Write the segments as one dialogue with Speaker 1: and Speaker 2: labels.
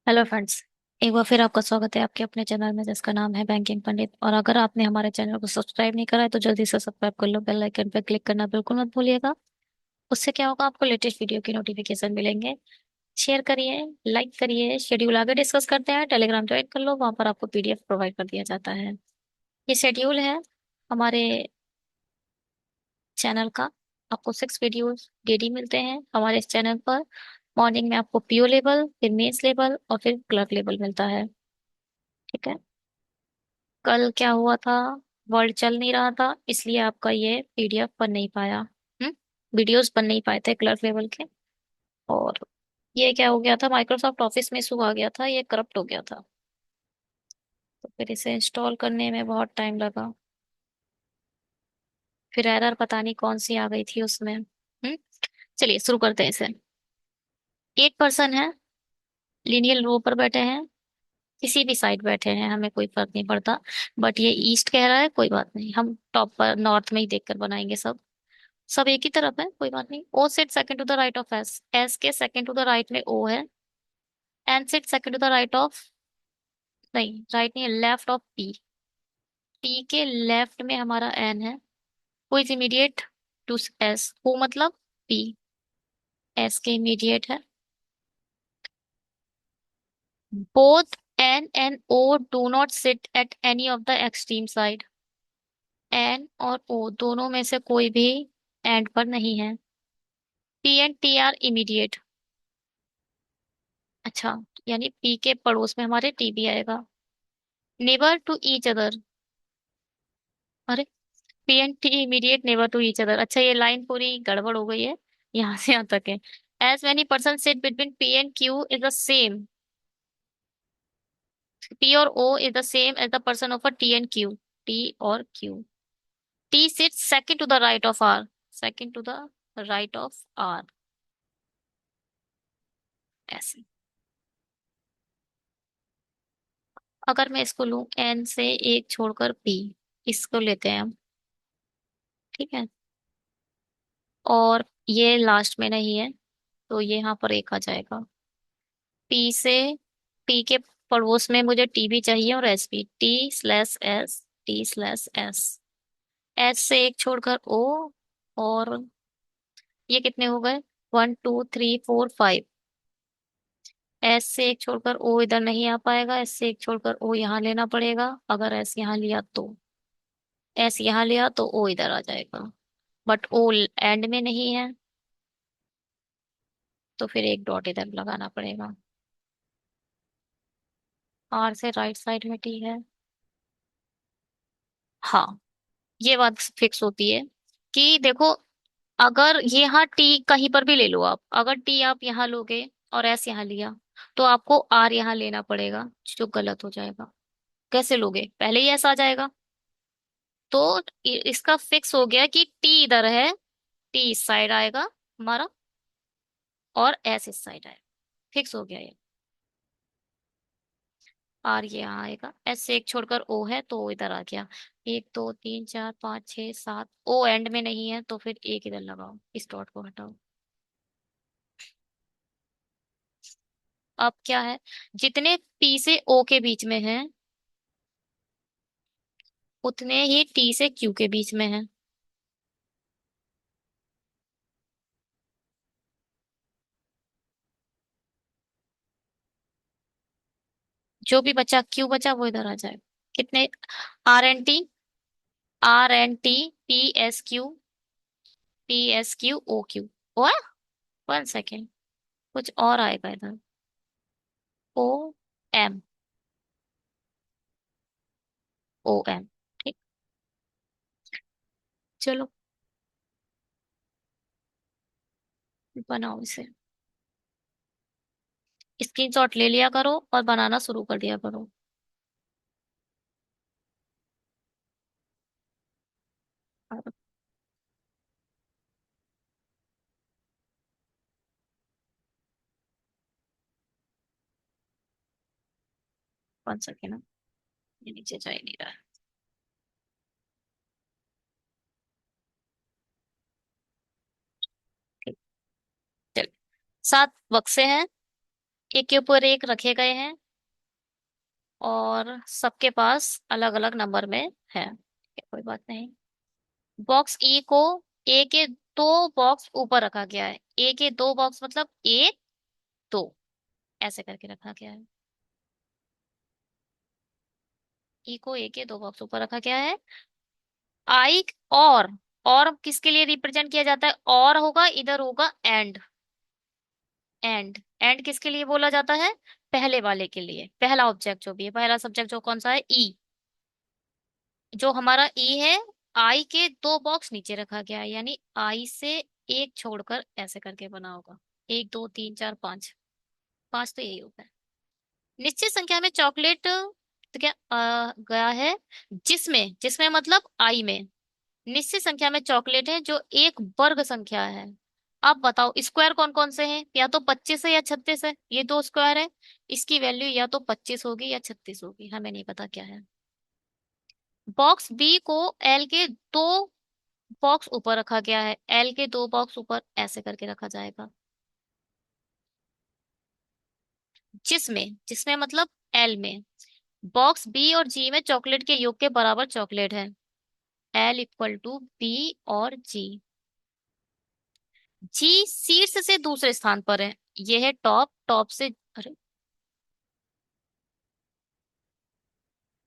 Speaker 1: Hello friends. एक बार फिर आपका स्वागत है आपके अपने चैनल में जिसका नाम है बैंकिंग पंडित। और अगर आपने हमारे चैनल को सब्सक्राइब नहीं करा है तो जल्दी से सब्सक्राइब कर लो। बेल आइकन पर क्लिक करना बिल्कुल मत भूलिएगा। उससे क्या होगा, आपको लेटेस्ट वीडियो की नोटिफिकेशन मिलेंगे। शेयर करिए, लाइक करिए। शेड्यूल आगे डिस्कस करते हैं। टेलीग्राम ज्वाइन कर लो, वहां पर आपको पीडीएफ प्रोवाइड कर दिया जाता है। ये शेड्यूल है हमारे चैनल का। आपको 6 वीडियोस डेली मिलते हैं हमारे इस चैनल पर। मॉर्निंग में आपको पीओ लेवल, फिर मेंस लेवल और फिर क्लर्क लेवल मिलता है। ठीक है। कल क्या हुआ था, वर्ल्ड चल नहीं रहा था, इसलिए आपका ये पीडीएफ बन नहीं पाया। वीडियोस बन नहीं पाए थे क्लर्क लेवल के। और ये क्या हो गया था, माइक्रोसॉफ्ट ऑफिस में इशू आ गया था, ये करप्ट हो गया था। तो फिर इसे इंस्टॉल करने में बहुत टाइम लगा। फिर एरर पता नहीं कौन सी आ गई थी उसमें। चलिए शुरू करते हैं इसे। एक पर्सन है, लीनियर रो पर बैठे हैं, किसी भी साइड बैठे हैं, हमें कोई फर्क नहीं पड़ता। बट ये ईस्ट कह रहा है, कोई बात नहीं, हम टॉप पर नॉर्थ में ही देखकर बनाएंगे सब। सब एक ही तरफ है, कोई बात नहीं। O sit second to the right of S, S के सेकंड टू द राइट में ओ है। N sit second to the right of, नहीं राइट नहीं, लेफ्ट ऑफ पी। पी के लेफ्ट में हमारा एन है। Who is immediate to S, who मतलब पी, एस के इमीडिएट है। Both N and O do not sit at any of the extreme side. N और ओ दोनों में से कोई भी एंड पर नहीं है। P and T R immediate. अच्छा, यानी पी के पड़ोस में हमारे टी भी आएगा। नेबर टू ईच अदर, अरे P and T immediate neighbour to each other. अच्छा, ये लाइन पूरी गड़बड़ हो गई है, यहाँ से यहाँ तक है। As many person sit between P and Q is the same. P और O is the same as the person of a T and Q. T और Q. T sit second to the right of R, second to the right of R, ऐसे। अगर मैं इसको लूं N से एक छोड़कर पी, इसको लेते हैं हम। ठीक है। और ये लास्ट में नहीं है, तो ये यहाँ पर एक आ जाएगा। पी से, टी के पड़ोस में मुझे टी भी चाहिए और एस भी। T slash S, T slash S. S से एक छोड़कर ओ। और ये कितने हो गए, 1 2 3 4 5। एस से एक छोड़कर ओ इधर नहीं आ पाएगा, एस से एक छोड़कर ओ यहाँ लेना पड़ेगा। अगर एस यहाँ लिया तो, एस यहाँ लिया तो ओ इधर आ जाएगा। बट ओ एंड में नहीं है, तो फिर एक डॉट इधर लगाना पड़ेगा। आर से राइट साइड में टी है। हाँ, ये बात फिक्स होती है कि देखो, अगर ये यहाँ टी कहीं पर भी ले लो आप, अगर टी आप यहाँ लोगे और एस यहाँ लिया, तो आपको आर यहाँ लेना पड़ेगा, जो गलत हो जाएगा। कैसे लोगे, पहले ही ऐसा आ जाएगा। तो इसका फिक्स हो गया कि टी इधर है, टी इस साइड आएगा हमारा, और एस इस साइड आएगा। फिक्स हो गया ये। आर ये यहाँ आएगा, एस से एक छोड़कर ओ है तो ओ इधर आ गया। 1 2 3 4 5 6 7, ओ एंड में नहीं है तो फिर एक इधर लगाओ, इस डॉट को हटाओ। अब क्या है, जितने पी से ओ के बीच में है उतने ही टी से क्यू के बीच में है। जो भी बचा, क्यू बचा, वो इधर आ जाए। कितने, R N T, R N T, P S Q, P S Q O Q. ओ, 1 सेकेंड, कुछ और आएगा इधर। O M, O M. ठीक, चलो बनाओ इसे। स्क्रीनशॉट ले लिया करो और बनाना शुरू कर दिया करो। 1 सेकेंड, ये नीचे जा ही नहीं रहा है। ठीक, चल। 7 बक्से हैं, एक के ऊपर एक रखे गए हैं और सबके पास अलग अलग नंबर में है, ठीक है, कोई बात नहीं। बॉक्स ई को ए के दो बॉक्स ऊपर रखा गया है। ए के दो बॉक्स मतलब एक दो, ऐसे करके रखा गया है। ई को ए के दो बॉक्स ऊपर रखा गया है। आई और किसके लिए रिप्रेजेंट किया जाता है? और होगा, इधर होगा एंड। एंड किसके लिए बोला जाता है? पहले वाले के लिए, पहला ऑब्जेक्ट जो भी है, पहला सब्जेक्ट जो कौन सा है? ई। जो हमारा ई है, आई के दो बॉक्स नीचे रखा गया है, यानी आई से एक छोड़कर ऐसे करके बना होगा। एक दो तीन चार पांच, पांच तो यही होता है। निश्चित संख्या में चॉकलेट तो क्या गया है, जिसमें जिसमें मतलब आई में निश्चित संख्या में चॉकलेट है जो एक वर्ग संख्या है। अब बताओ स्क्वायर कौन कौन से हैं? या तो 25 है या 36 है, ये दो स्क्वायर है। इसकी वैल्यू या तो 25 होगी या 36 होगी, हमें नहीं पता क्या है। बॉक्स बी को एल के दो बॉक्स ऊपर रखा गया है। एल के दो बॉक्स ऊपर ऐसे करके रखा जाएगा, जिसमें जिसमें मतलब एल में बॉक्स बी और जी में चॉकलेट के योग के बराबर चॉकलेट है। एल इक्वल टू बी और जी। जी शीर्ष से दूसरे स्थान पर है। ये है टॉप, टॉप से, अरे,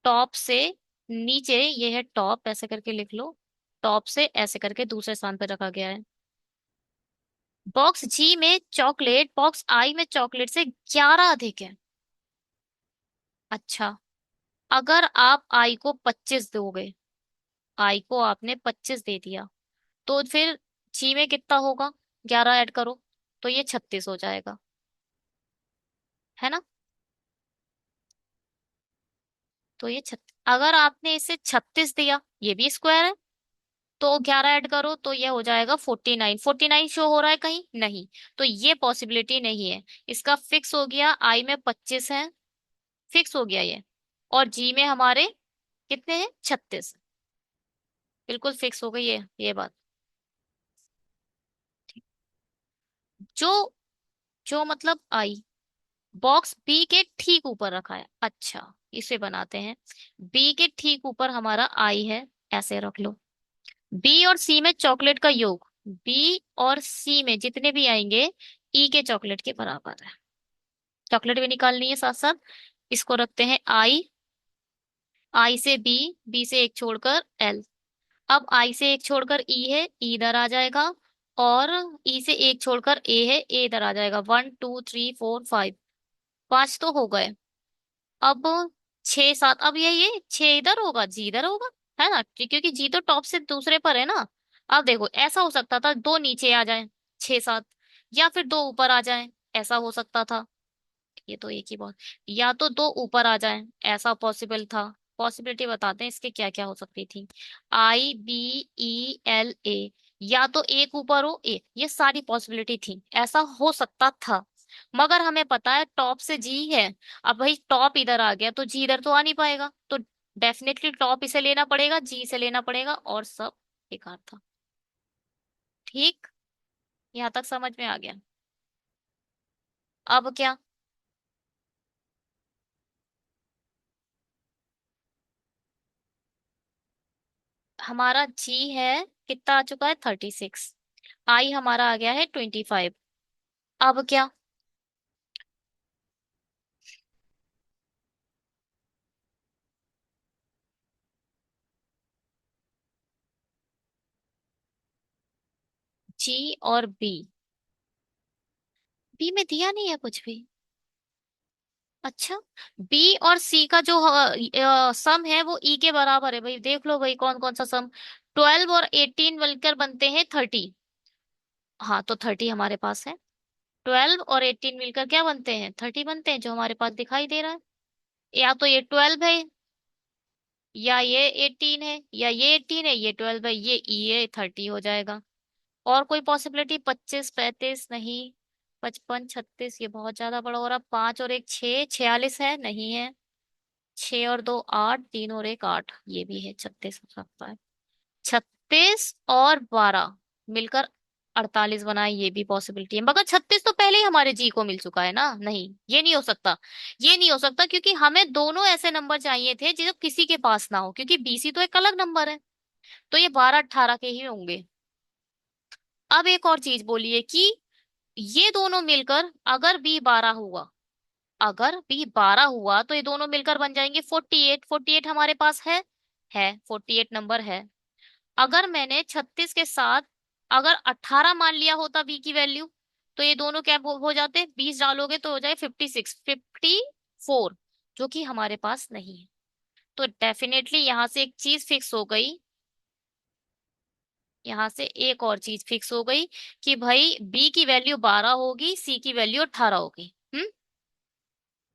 Speaker 1: टॉप से नीचे, ये है टॉप, ऐसे करके लिख लो। टॉप से ऐसे करके दूसरे स्थान पर रखा गया है। बॉक्स जी में चॉकलेट बॉक्स आई में चॉकलेट से 11 अधिक है। अच्छा, अगर आप आई को 25 दोगे, आई को आपने 25 दे दिया, तो फिर जी में कितना होगा? 11 ऐड करो तो ये 36 हो जाएगा, है ना? तो ये अगर आपने इसे 36 दिया, ये भी स्क्वायर है, तो 11 ऐड करो तो ये हो जाएगा 49। 49 शो हो रहा है कहीं? नहीं। तो ये पॉसिबिलिटी नहीं है। इसका फिक्स हो गया, आई में 25 है, फिक्स हो गया ये। और जी में हमारे कितने हैं? 36। बिल्कुल फिक्स हो गई है ये बात। जो जो मतलब आई बॉक्स बी के ठीक ऊपर रखा है। अच्छा, इसे बनाते हैं। बी के ठीक ऊपर हमारा आई है, ऐसे रख लो। बी और सी में चॉकलेट का योग, बी और सी में जितने भी आएंगे ई के चॉकलेट के बराबर है। चॉकलेट भी निकालनी है साथ साथ। इसको रखते हैं आई, आई से बी, बी से एक छोड़कर एल। अब आई से एक छोड़कर ई है, ई इधर आ जाएगा। और ई से एक छोड़कर ए है, ए इधर आ जाएगा। 1 2 3 4 5, पांच तो हो गए। अब 6 7, अब ये 6 इधर होगा, जी इधर होगा, है ना? क्योंकि जी तो टॉप से दूसरे पर है ना। अब देखो, ऐसा हो सकता था दो नीचे आ जाए, 6 7, या फिर दो ऊपर आ जाए, ऐसा हो सकता था। ये तो एक ही बात, या तो दो ऊपर आ जाए, ऐसा पॉसिबल था। पॉसिबिलिटी बताते हैं इसके क्या क्या हो सकती थी। IBELA, या तो एक ऊपर हो एक, ये सारी पॉसिबिलिटी थी, ऐसा हो सकता था। मगर हमें पता है टॉप से जी है। अब भाई टॉप इधर आ गया तो जी इधर तो आ नहीं पाएगा, तो डेफिनेटली टॉप इसे लेना पड़ेगा, जी से लेना पड़ेगा, और सब बेकार था। ठीक, यहाँ तक समझ में आ गया? अब क्या? हमारा जी है, कितना आ चुका है? 36। आई हमारा आ गया है 25। अब क्या? जी और बी, बी में दिया नहीं है कुछ भी। अच्छा, बी और सी का जो सम है वो ई के बराबर है। भाई देख लो भाई, कौन कौन सा सम। 12 और 18 मिलकर बनते हैं 30। हाँ, तो 30 हमारे पास है। 12 और 18 मिलकर क्या बनते हैं? 30 बनते हैं, जो हमारे पास दिखाई दे रहा है। या तो ये 12 है, या ये 18 है, या ये 18 है, ये 12 है, ये 30 हो जाएगा। और कोई पॉसिबिलिटी? 25 35 नहीं। 55 36, ये बहुत ज्यादा बड़ा हो रहा। 5 और एक 6, 46 है, नहीं है। 6 और दो 8, 3 और एक 8, ये भी है, 36 हो सकता है। 36 और 12 मिलकर 48 बनाए, ये भी पॉसिबिलिटी है, मगर 36 तो पहले ही हमारे जी को मिल चुका है ना। नहीं, ये नहीं हो सकता। ये नहीं हो सकता क्योंकि हमें दोनों ऐसे नंबर चाहिए थे जो किसी के पास ना हो, क्योंकि बीसी तो एक अलग नंबर है। तो ये 12 18 के ही होंगे। अब एक और चीज बोलिए कि ये दोनों मिलकर अगर बी 12 हुआ, अगर बी 12 हुआ तो ये दोनों मिलकर बन जाएंगे 48। 48 हमारे पास है 48 नंबर है। अगर मैंने 36 के साथ अगर 18 मान लिया होता बी की वैल्यू, तो ये दोनों क्या हो जाते, 20 डालोगे तो हो जाए 56, 54, जो कि हमारे पास नहीं है। तो डेफिनेटली यहां से एक चीज फिक्स हो गई, यहां से एक और चीज फिक्स हो गई कि भाई बी की वैल्यू 12 होगी, सी की वैल्यू 18 होगी।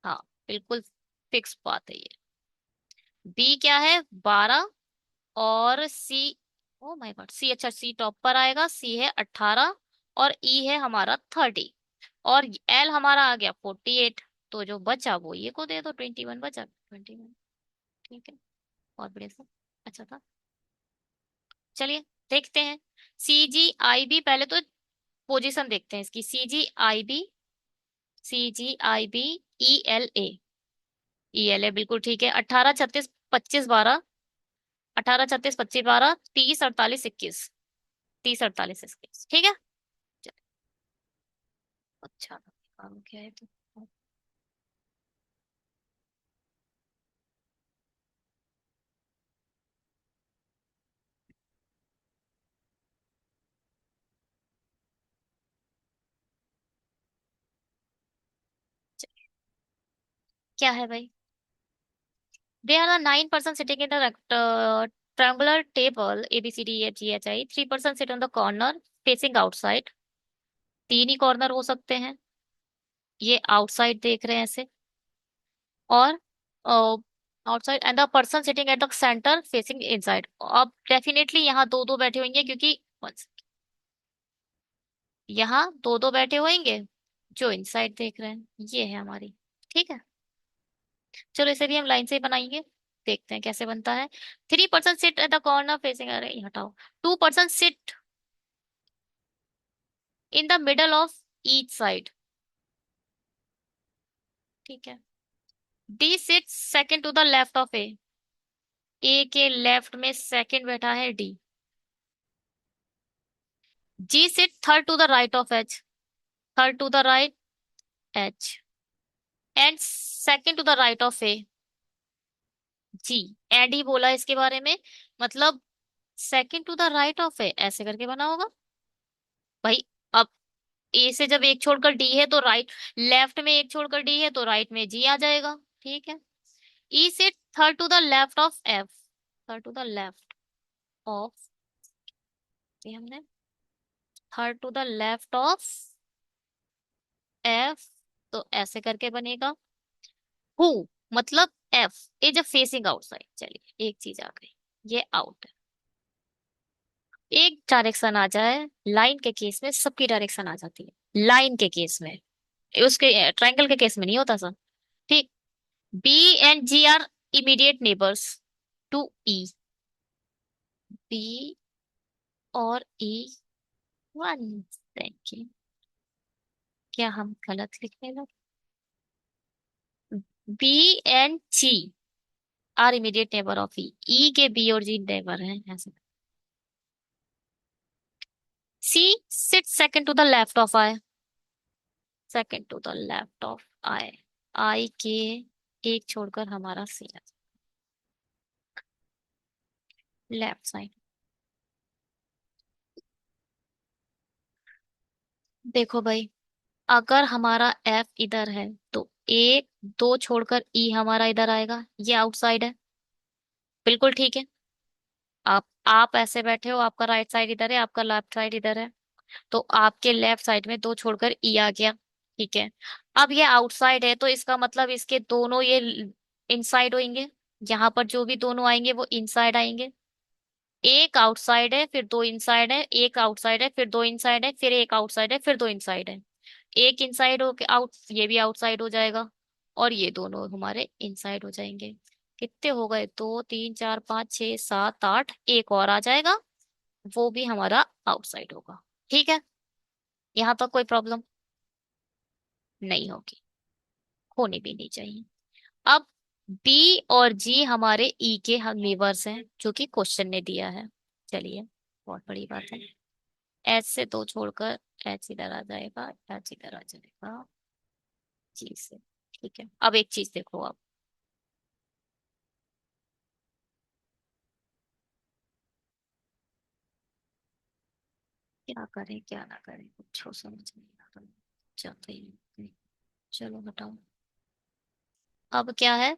Speaker 1: हाँ, बिल्कुल फिक्स बात है ये। बी क्या है, 12, और सी, ओ माय गॉड, सी, अच्छा सी टॉप पर आएगा, सी है 18, और ई है हमारा 30, और एल हमारा आ गया 48। तो जो बचा वो ये को दे दो, 21 बचा, 21। ठीक है, बहुत बढ़िया सर, अच्छा था। चलिए देखते हैं। CGIB, पहले तो पोजीशन देखते हैं इसकी, CGIB, CGIB, ELA, ELA बिल्कुल ठीक है। 18 36 25 12, 18 36 25 12, 30 48 21, 30 48 21, ठीक है। चलिए, अच्छा था, काम क्या है तो। चलिए, क्या है भाई, they are the 9 person sitting in the triangular table ABCDEFGHI, 3 person sit on the corner facing outside. तीन ही कॉर्नर हो सकते हैं, ये आउटसाइड देख रहे हैं ऐसे, और outside, and the person sitting at the centre facing inside. अब डेफिनेटली यहाँ दो दो बैठे होंगे क्योंकि यहाँ दो दो बैठे होंगे जो इनसाइड देख रहे हैं, ये है हमारी। ठीक है, चलो इसे भी हम लाइन से ही बनाएंगे, देखते हैं कैसे बनता है। 3 person sit at the corner facing, अरे ये हटाओ, 2 person sit in the middle of each side. ठीक है, D sit second to the left of A के लेफ्ट में सेकंड बैठा है D. G sit third to the right of H, third to the right H, and second to the right of A G. And he बोला इसके बारे में, मतलब second to the right of ए ऐसे करके बना होगा भाई। अब ए से जब एक छोड़कर डी है तो राइट, लेफ्ट में एक छोड़कर डी है तो राइट में जी आ जाएगा। ठीक है, ई से third to the left of F, third to the left of, ये हमने third to the left of F, तो ऐसे करके बनेगा। हु, मतलब F is a facing outside. चलिए एक चीज आ गई, ये आउट है। एक डायरेक्शन आ जाए, लाइन के केस में सबकी डायरेक्शन आ जाती है, लाइन के केस में, उसके ट्रायंगल के केस में नहीं होता सर। ठीक, B and G are immediate neighbours to E, B और ई, वन सेकेंड, क्या हम गलत लिखने लगे, B and G are immediate neighbour of E, E के बी और जी नेबर हैं ऐसे। C sit second to the left of I, second to the left of I, I के एक छोड़कर हमारा सी लेफ्ट साइड। देखो भाई, अगर हमारा एफ इधर है तो एक दो छोड़कर ई हमारा इधर आएगा, ये आउटसाइड है, बिल्कुल ठीक है। आप ऐसे बैठे हो, आपका राइट साइड इधर है, आपका लेफ्ट साइड इधर है, तो आपके लेफ्ट साइड में दो छोड़कर ई आ गया। ठीक है, अब ये आउटसाइड है तो इसका मतलब इसके दोनों ये इनसाइड होंगे, यहाँ पर जो भी दोनों आएंगे वो इनसाइड आएंगे। एक आउटसाइड है फिर दो इनसाइड है, एक आउटसाइड है फिर दो इनसाइड है, फिर एक आउटसाइड है फिर दो इनसाइड है। एक इनसाइड हो के आउट, ये भी आउटसाइड हो जाएगा, और ये दोनों हमारे इनसाइड हो जाएंगे। कितने हो गए, 2 3 4 5 6 7 8, एक और आ जाएगा, वो भी हमारा आउटसाइड होगा। ठीक है, यहाँ तक कोई प्रॉब्लम नहीं होगी, होनी भी नहीं चाहिए। अब बी और जी हमारे ई के हम नेबर्स हैं जो कि क्वेश्चन ने दिया है। चलिए, बहुत बड़ी बात है। एच से दो छोड़कर एच इधर आ जाएगा, एच इधर आ जाएगा जी से। ठीक है, अब एक चीज देखो आप। क्या करें क्या ना करें, कुछ समझ नहीं आ रहा, जाता ही नहीं। चलो हटाओ। अब क्या है,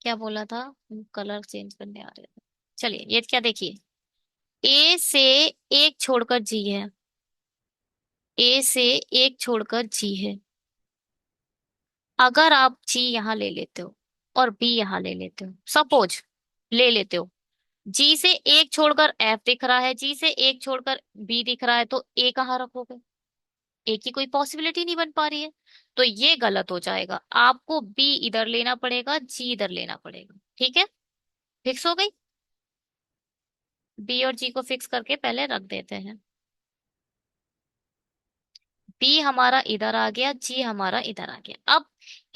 Speaker 1: क्या बोला था, कलर चेंज करने आ रहे थे। चलिए ये क्या देखिए, ए से एक छोड़कर जी है, ए से एक छोड़कर जी है। अगर आप जी यहाँ ले लेते हो और बी यहाँ ले लेते हो, सपोज ले लेते हो, जी से एक छोड़कर एफ दिख रहा है, जी से एक छोड़कर बी दिख रहा है, तो ए कहाँ रखोगे? ए की कोई पॉसिबिलिटी नहीं बन पा रही है, तो ये गलत हो जाएगा। आपको बी इधर लेना पड़ेगा, जी इधर लेना पड़ेगा। ठीक है, फिक्स हो गई। बी और जी को फिक्स करके पहले रख देते हैं। बी हमारा इधर आ गया, जी हमारा इधर आ गया। अब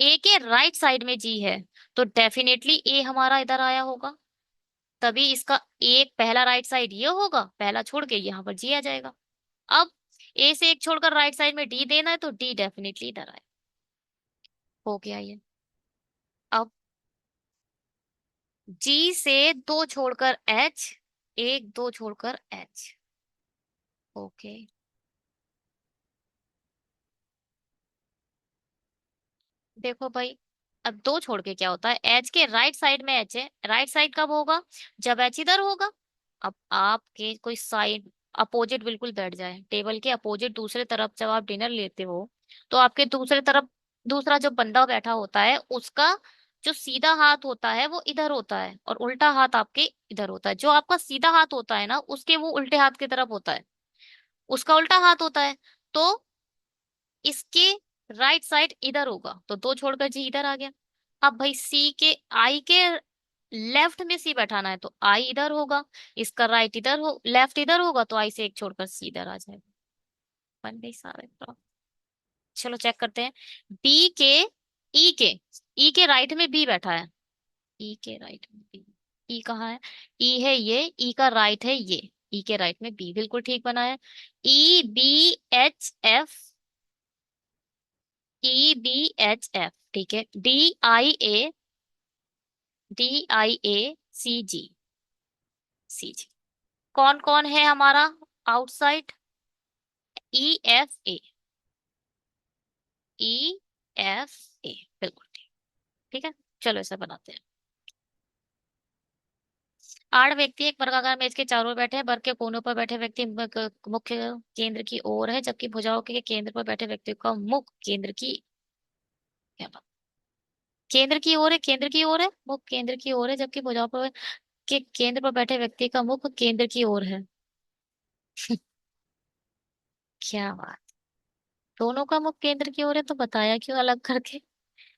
Speaker 1: ए के राइट साइड में जी है, तो डेफिनेटली ए हमारा इधर आया होगा, तभी इसका एक पहला राइट साइड ये होगा, पहला छोड़ के यहाँ पर जी आ जाएगा। अब ए से एक छोड़कर राइट साइड में डी देना है, तो डी डेफिनेटली इधर आए। हो गया ये। अब जी से दो छोड़कर एच, एक दो छोड़कर एच। ओके, देखो भाई, अब दो छोड़ के क्या होता है, एच के राइट साइड में एच है, राइट साइड कब होगा, जब एच इधर होगा। अब आपके कोई साइड अपोजिट बिल्कुल बैठ जाए, टेबल के अपोजिट दूसरे तरफ जब आप डिनर लेते हो, तो आपके दूसरे तरफ दूसरा जो बंदा बैठा होता है उसका जो सीधा हाथ होता है वो इधर होता है, और उल्टा हाथ आपके इधर होता है। जो आपका सीधा हाथ होता है ना, उसके वो उल्टे हाथ की तरफ होता है, उसका उल्टा हाथ होता है। तो इसके राइट साइड इधर होगा, तो दो छोड़कर जी इधर आ गया। अब भाई सी के आई के लेफ्ट में सी बैठाना है, तो आई इधर होगा, इसका राइट इधर हो, लेफ्ट इधर होगा, तो आई से एक छोड़कर सी इधर आ जाएगा। बन गई सारे तो। चलो चेक करते हैं। बी के ई के ई के राइट में बी बैठा है, ई के राइट में बी, ई कहाँ है, ई है ये, ई का राइट है ये, ई के राइट में बी, बिल्कुल ठीक बना है। E B H F, E B H F, ठीक है। D I A, D I A C G, C G. कौन कौन है हमारा outside, E F A, E F A, बिल्कुल ठीक। ठीक है, चलो इसे बनाते हैं। आठ व्यक्ति एक वर्गाकार मेज के चारों ओर बैठे हैं, वर्ग के कोनों पर बैठे व्यक्ति मुख्य केंद्र की ओर है, जबकि भुजाओं के केंद्र पर बैठे व्यक्ति का मुख केंद्र की, क्या बात, केंद्र की ओर है, केंद्र की ओर है, मुख केंद्र की ओर है, जबकि भुजाओं पर के केंद्र पर बैठे व्यक्ति का मुख केंद्र की ओर है। क्या बात, दोनों का मुख केंद्र की ओर है, तो बताया क्यों अलग करके?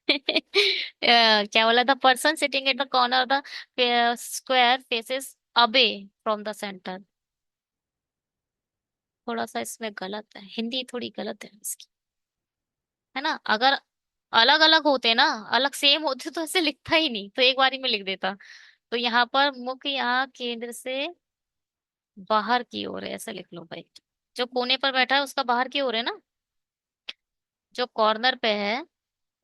Speaker 1: क्या बोला था, person sitting at the corner the square faces away from the centre. थोड़ा सा इसमें गलत है, हिंदी थोड़ी गलत है इसकी, है ना। अगर अलग अलग होते ना, अलग सेम होते तो ऐसे लिखता ही नहीं, तो एक बारी में लिख देता। तो यहाँ पर मुख यहाँ केंद्र से बाहर की ओर है, ऐसा लिख लो भाई। जो कोने पर बैठा है उसका बाहर की ओर है ना, जो कॉर्नर पे है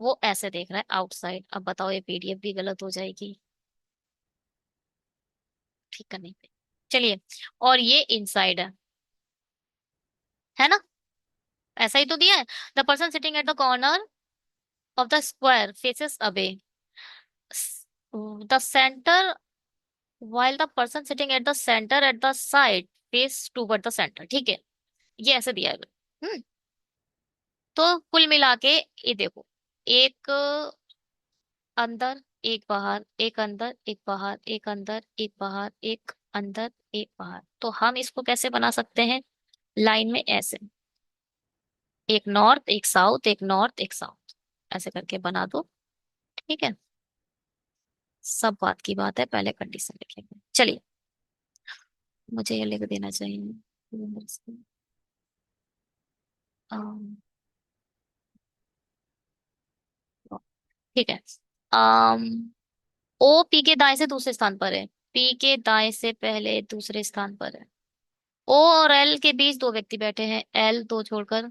Speaker 1: वो ऐसे देख रहा है आउटसाइड। अब बताओ, ये पीडीएफ भी गलत हो जाएगी, ठीक करने पे। चलिए, और ये इनसाइड है ना, ऐसा ही तो दिया है। The person sitting at the corner of the square faces away the centre, while the person sitting at the center at the side face toward the center। ठीक है, ये ऐसे दिया है। तो कुल मिला के ये देखो, एक अंदर एक बाहर, एक अंदर एक बाहर, एक अंदर एक बाहर, एक अंदर एक बाहर। तो हम इसको कैसे बना सकते हैं, लाइन में ऐसे, एक नॉर्थ एक साउथ, एक नॉर्थ एक साउथ, ऐसे करके बना दो। ठीक है, सब बात की बात है, पहले कंडीशन लिखेंगे। चलिए, मुझे ये लिख देना चाहिए। अम, ठीक है। अम ओ पी के दाएं से दूसरे स्थान पर है। पी के दाएं से पहले दूसरे स्थान पर है। ओ और एल के बीच दो व्यक्ति बैठे हैं। एल दो छोड़कर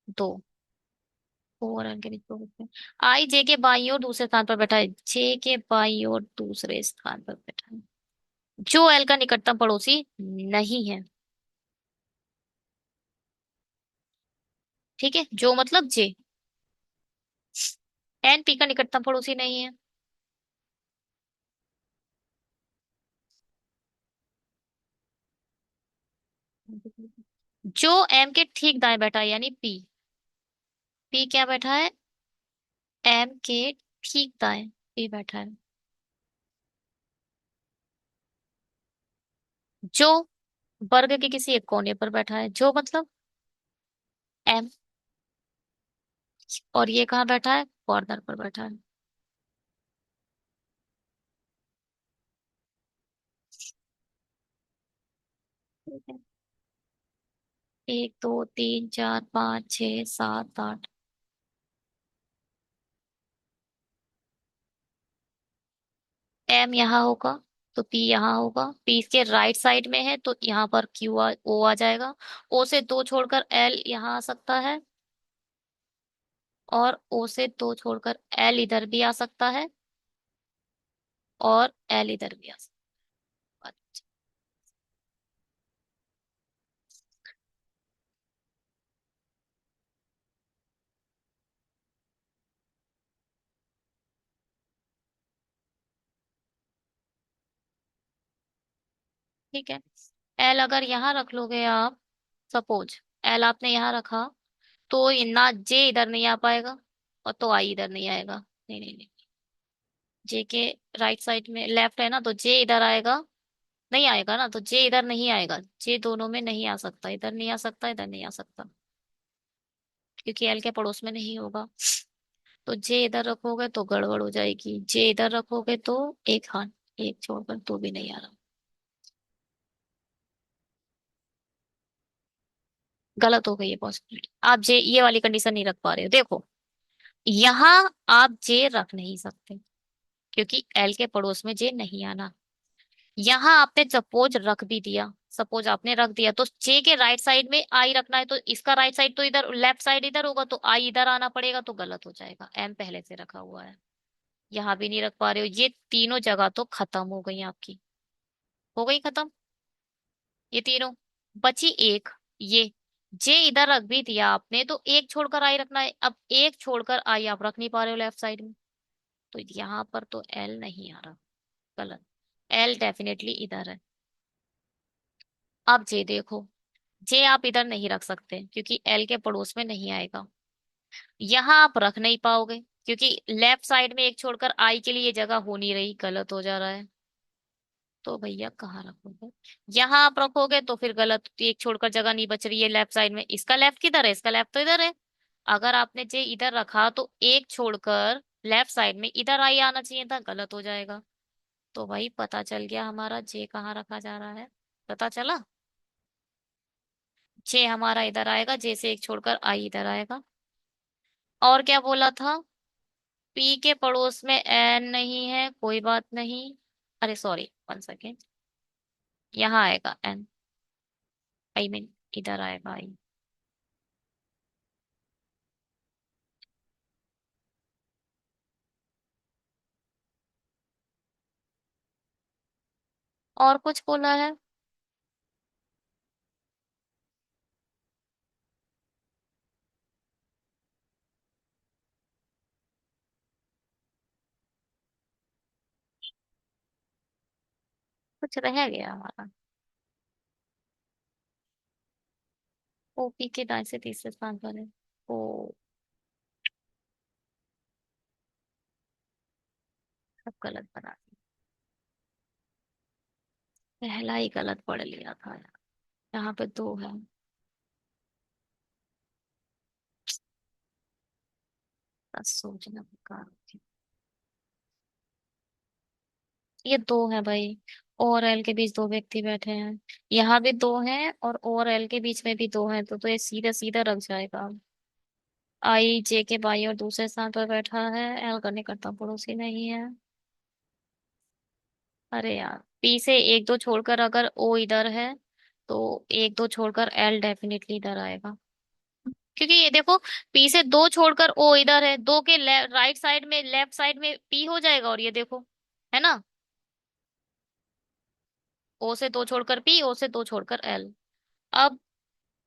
Speaker 1: दो। ओ और एल के बीच दो व्यक्ति। आई जे के बाईं ओर दूसरे स्थान पर बैठा है। जे के बाईं ओर दूसरे स्थान पर बैठा है। जो एल का निकटतम पड़ोसी नहीं है। ठीक है, जो मतलब जे। एन पी का निकटतम पड़ोसी नहीं है। जो एम के ठीक दाएं बैठा है, यानी पी। पी क्या बैठा है? एम के ठीक दाएं पी बैठा है। जो वर्ग के किसी एक कोने पर बैठा है। जो मतलब एम। और ये कहाँ बैठा है? कॉर्नर पर बैठा है। ठीक है। एक दो तीन चार पाँच छः सात आठ। एम यहाँ होगा तो पी यहाँ होगा। पी के राइट साइड में है तो यहाँ पर ओ आ जाएगा। ओ से दो छोड़कर एल यहाँ आ सकता है। और ओ से दो छोड़कर एल इधर भी आ सकता है। और एल इधर भी आ सकता है। ठीक है। एल अगर यहाँ रख लोगे आप, सपोज एल आपने यहाँ रखा, तो ये ना जे इधर नहीं आ पाएगा और तो आई इधर नहीं आएगा। नहीं नहीं नहीं। जे के राइट साइड में लेफ्ट है ना, तो जे इधर आएगा। नहीं आएगा ना, तो जे इधर नहीं आएगा। जे दोनों में नहीं आ सकता, इधर नहीं आ सकता, इधर नहीं आ सकता, क्योंकि एल के पड़ोस में नहीं होगा। तो जे इधर रखोगे तो गड़बड़ हो जाएगी। जे इधर रखोगे तो एक, हाँ, एक छोड़कर तो भी नहीं आ रहा। गलत हो गई है पॉसिबिलिटी। आप जे ये वाली कंडीशन नहीं रख पा रहे हो। देखो, यहाँ आप जे रख नहीं सकते क्योंकि एल के पड़ोस में जे नहीं आना। यहाँ आपने सपोज रख भी दिया, सपोज आपने रख दिया, तो जे के राइट साइड में आई रखना है, तो इसका राइट साइड तो इधर, लेफ्ट साइड इधर होगा, तो आई इधर आना पड़ेगा, तो गलत हो जाएगा। एम पहले से रखा हुआ है। यहाँ भी नहीं रख पा रहे हो। ये तीनों जगह तो खत्म हो गई आपकी। हो गई खत्म ये तीनों। बची एक, ये। जे इधर रख भी दिया आपने, तो एक छोड़कर आई रखना है। अब एक छोड़कर आई आप रख नहीं पा रहे हो लेफ्ट साइड में, तो यहाँ पर तो एल नहीं आ रहा। गलत। एल डेफिनेटली इधर है। अब जे देखो, जे आप इधर नहीं रख सकते क्योंकि एल के पड़ोस में नहीं आएगा। यहाँ आप रख नहीं पाओगे क्योंकि लेफ्ट साइड में एक छोड़कर आई के लिए जगह हो नहीं रही, गलत हो जा रहा है। तो भैया कहाँ रखोगे? यहाँ आप रखोगे तो फिर गलत, एक छोड़कर जगह नहीं बच रही है लेफ्ट साइड में। इसका लेफ्ट किधर है? इसका लेफ्ट तो इधर है। अगर आपने जे इधर रखा तो एक छोड़कर लेफ्ट साइड में इधर आई आना चाहिए था, गलत हो जाएगा। तो भाई पता चल गया हमारा जे कहाँ रखा जा रहा है। पता चला। जे हमारा इधर आएगा, जे से एक छोड़कर आई इधर आएगा। और क्या बोला था? पी के पड़ोस में एन नहीं है, कोई बात नहीं। अरे सॉरी, वन सेकेंड। यहाँ आएगा एन। आई मीन इधर आएगा आई। और कुछ बोला है? कुछ रह गया हमारा। ओपी के दाएं से तीसरे स्थान पर है। ओ, सब गलत बना दिया। पहला ही गलत पढ़ लिया था यार। यहाँ पे दो है। बस सोचना बेकार होती है। ये दो है भाई। ओ और एल के बीच दो व्यक्ति बैठे हैं। यहाँ भी दो हैं और ओ और एल के बीच में भी दो हैं, तो ये सीधा सीधा रख जाएगा। आई जे के बाई और दूसरे स्थान पर बैठा है। एल का निकटतम पड़ोसी नहीं है। अरे यार, पी से एक दो छोड़कर अगर ओ इधर है, तो एक दो छोड़कर एल डेफिनेटली इधर आएगा। क्योंकि ये देखो, पी से दो छोड़कर ओ इधर है, दो के राइट साइड में, लेफ्ट साइड में पी हो जाएगा, और ये देखो, है ना। ओ से दो छोड़कर पी, ओ से दो छोड़कर एल। अब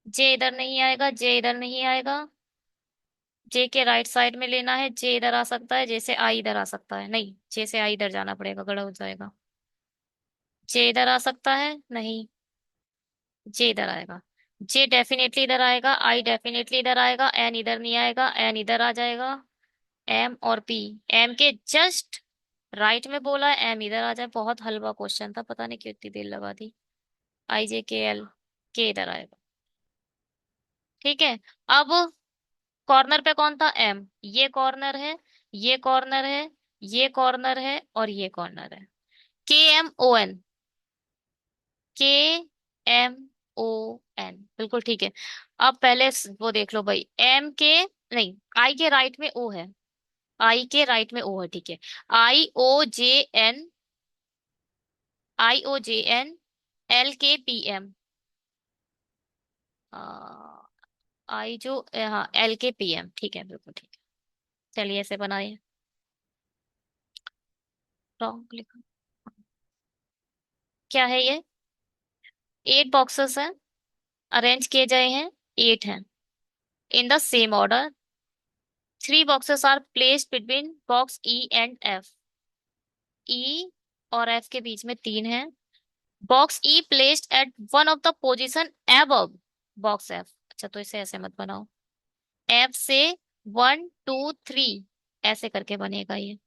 Speaker 1: जे इधर नहीं आएगा, जे इधर नहीं आएगा। जे के राइट साइड में लेना है, जे इधर आ सकता है, जे से आई इधर आ सकता है, नहीं, जे से आई इधर जाना पड़ेगा, गड़ा हो जाएगा। जे इधर आ सकता है, नहीं, जे इधर आएगा। जे डेफिनेटली इधर आएगा, आई डेफिनेटली इधर आएगा, एन इधर नहीं आएगा, एन इधर आ जाएगा। एम और पी, एम के जस्ट राइट में बोला है, एम इधर आ जाए। बहुत हलवा क्वेश्चन था, पता नहीं क्यों इतनी देर लगा दी। आई जे के एल, के इधर आएगा। ठीक है। अब कॉर्नर पे कौन था, एम, ये कॉर्नर है, ये कॉर्नर है, ये कॉर्नर है, और ये कॉर्नर है। के एम ओ एन, के एम ओ एन, बिल्कुल ठीक है। अब पहले वो देख लो भाई, एम के, नहीं, आई के राइट में ओ है, आई के राइट में ओ है, ठीक है। आई ओ जे एन, आई ओ जे एन, एल के पी एम, आई जो, हाँ, एल के पी एम, ठीक है, बिल्कुल ठीक है। चलिए ऐसे बनाइए। रॉन्ग लिखा। क्या है ये? 8 बॉक्सेस हैं, अरेंज किए गए हैं, 8 हैं, in the same order. 3 boxes are placed between box E and F. E और एफ के बीच में 3 है। Box E placed at one of the position above box F. अच्छा, तो इसे ऐसे मत बनाओ, एफ से 1 2 3 ऐसे करके बनेगा ये,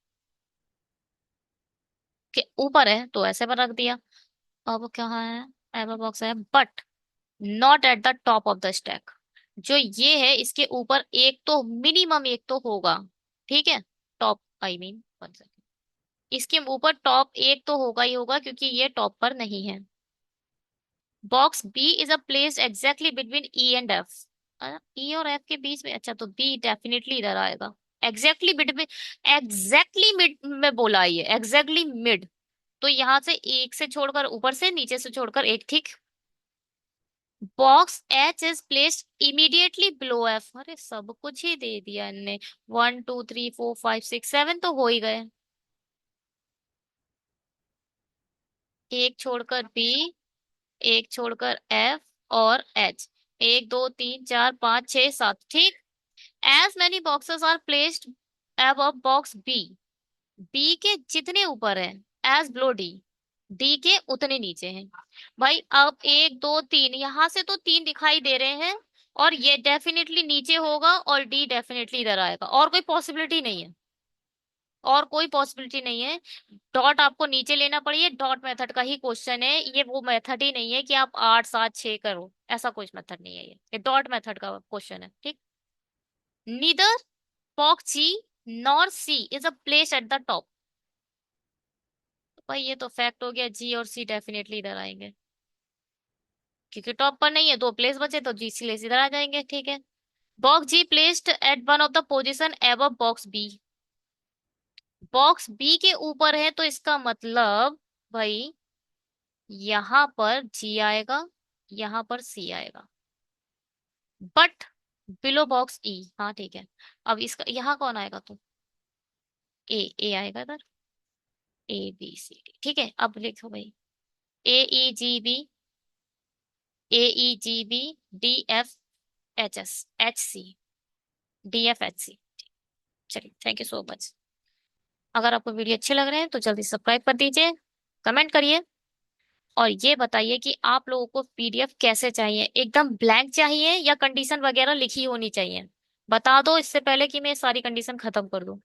Speaker 1: कि ऊपर है तो ऐसे पर रख दिया। अब क्या है, एबव बॉक्स है, but not at the top of the stack. जो ये है, इसके ऊपर एक तो, मिनिमम एक तो होगा, ठीक है। टॉप, आई मीन, इसके ऊपर टॉप एक तो होगा ही होगा, क्योंकि ये टॉप पर नहीं है। Box B is a place exactly between E and F. E और एफ के बीच में, अच्छा, तो बी डेफिनेटली इधर आएगा। एग्जैक्टली बिटवीन, एग्जैक्टली मिड में बोला है ये, एग्जैक्टली मिड। तो यहाँ से एक से छोड़कर ऊपर से, नीचे से छोड़कर एक, ठीक। Box H is placed immediately below F. अरे सब कुछ ही दे दिया इनने। 1 2 3 4 5 6 7 तो हो ही गए। एक छोड़कर बी, एक छोड़कर एफ और एच, 1 2 3 4 5 6 7, ठीक। As many boxes are placed अब बॉक्स बी, बी के जितने ऊपर है, एज बिलो डी, डी के उतने नीचे हैं। भाई अब 1 2 3, यहां से तो 3 दिखाई दे रहे हैं, और ये डेफिनेटली नीचे होगा, और डी डेफिनेटली इधर आएगा, और कोई पॉसिबिलिटी नहीं है, और कोई पॉसिबिलिटी नहीं है। डॉट आपको नीचे लेना पड़िए, डॉट मेथड का ही क्वेश्चन है ये, वो मेथड ही नहीं है कि आप 8 7 6 करो, ऐसा कोई मेथड नहीं है, ये डॉट मेथड का क्वेश्चन है, ठीक। Neither box G nor C is a place at the top. भाई ये तो फैक्ट हो गया, जी और सी डेफिनेटली इधर आएंगे, क्योंकि टॉप पर नहीं है, 2 प्लेस बचे, तो जी सी लेस इधर आ जाएंगे, ठीक है। Box G placed at one of the position above box B, box B के ऊपर है, तो इसका मतलब भाई यहाँ पर जी आएगा, यहाँ पर सी आएगा, बट बिलो बॉक्स ई, हाँ ठीक है। अब इसका यहाँ कौन आएगा, तो ए, ए आएगा इधर, ए बी सी डी, ठीक है। अब लिखो भाई, A E G B, A E G B, D F H S, H C, D F H C. चलिए, थैंक यू सो मच। अगर आपको वीडियो अच्छे लग रहे हैं तो जल्दी सब्सक्राइब कर दीजिए, कमेंट करिए, और ये बताइए कि आप लोगों को पीडीएफ कैसे चाहिए, एकदम ब्लैंक चाहिए या कंडीशन वगैरह लिखी होनी चाहिए। बता दो इससे पहले कि मैं सारी कंडीशन खत्म कर दूं।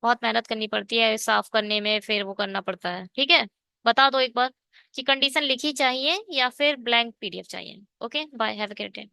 Speaker 1: बहुत मेहनत करनी पड़ती है साफ करने में, फिर वो करना पड़ता है, ठीक है। बता दो एक बार कि कंडीशन लिखी चाहिए या फिर ब्लैंक पीडीएफ चाहिए। Okay, bye, have a great day.